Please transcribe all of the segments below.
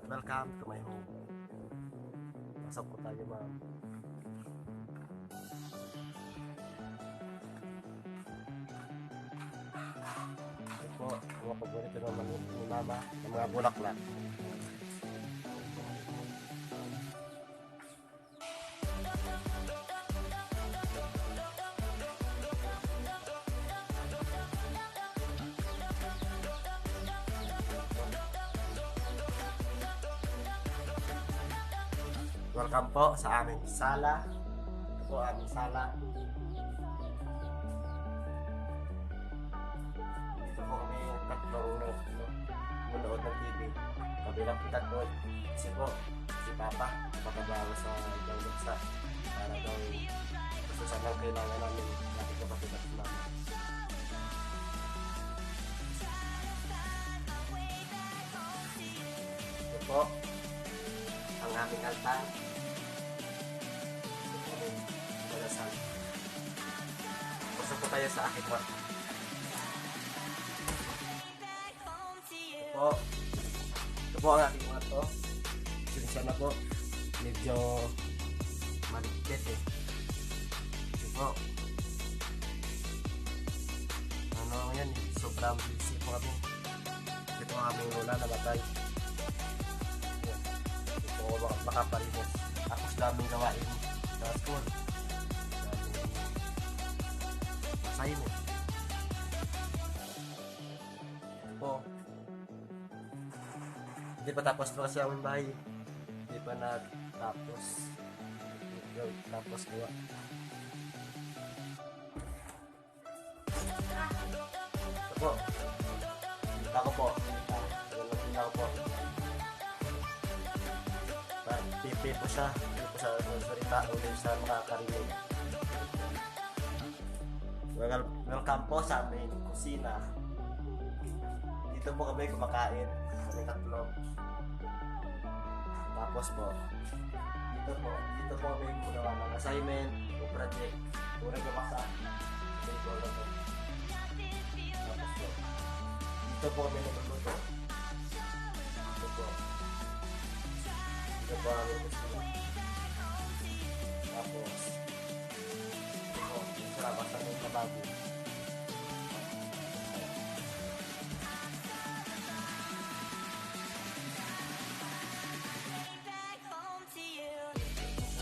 Welcome to my home. Pasok po tayo, ma'am. Ito po, mga paborito naman ni mama ng mga bulaklak. Welcome po sa aming sala. Ito po aming sala. Dito po kami tatlong nanonood ng TV. Kabilang po tatlo. Kasi po, si Papa, napakabawa sa ibang bansa. Para daw gusto sanang kailangan namin natin kapatid at mama. Ito po, ang aming altar. Malasal. Pasok po tayo sa aking kwarto. Ito po ang aking kwarto. Sinisya na po. Medyo maligpit eh. Ito po. Ano yan eh. Sobrang busy po kami. Ito ang aming luna namatay. Ito po makaparinis. Tapos daming gawain sa school. Assignment. Po. Hindi pa tapos pa kasi ang bahay. Hindi pa natapos. Tapos gawa. Ito po. Ako po. Ako po. Pipi po siya. Pipi po sa salita ulit sa mga karinig. Welcome po sa aming kusina. Dito po kami kumakain. Kami tatlo. Tapos po, dito po kami gumawa ng assignment o project. Puro gumasa. Dito po. Tapos po, dito po kami nagluluto. Dito po. Dito po kami kusina. Tapos, sarap sa mga bago.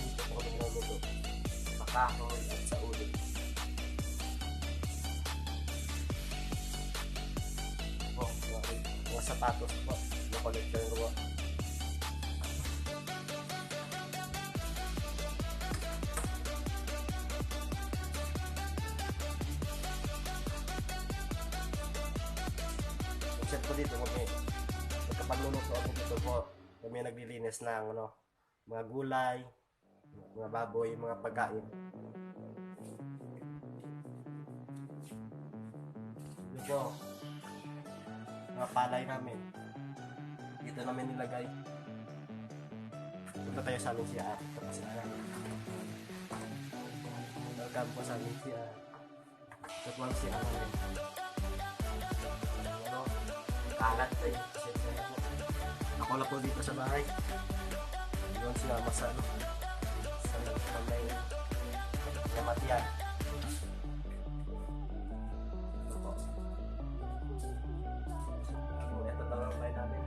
Ito po kami naluto. Sa kahoy at sa ulit. Po, mga sapatos po. Nakulit ko yung ruwa. Set po dito kami nagkapanluluto ako dito po kami naglilinis ng mga gulay, mga baboy, mga pagkain. Dito po mga palay namin dito namin nilagay. Punta tayo sa amin siya tapos welcome po sa amin siya ito po ang siya namin. Kalat eh. Ako lang po dito sa bahay. Doon sinama sa may namatiyan. Ito po. Ito talagang bahay namin.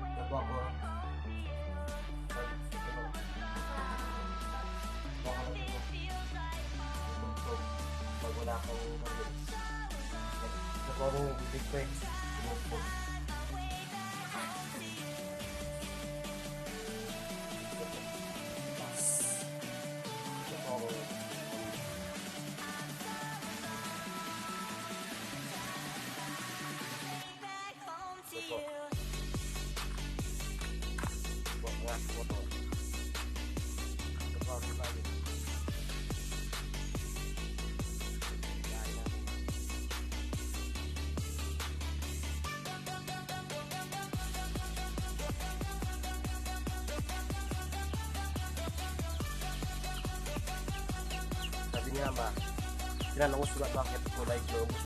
Ito po ako. Pag wala akong ito po akong big break. Sabi niya ba, tinanong ko sila bakit kulay glow.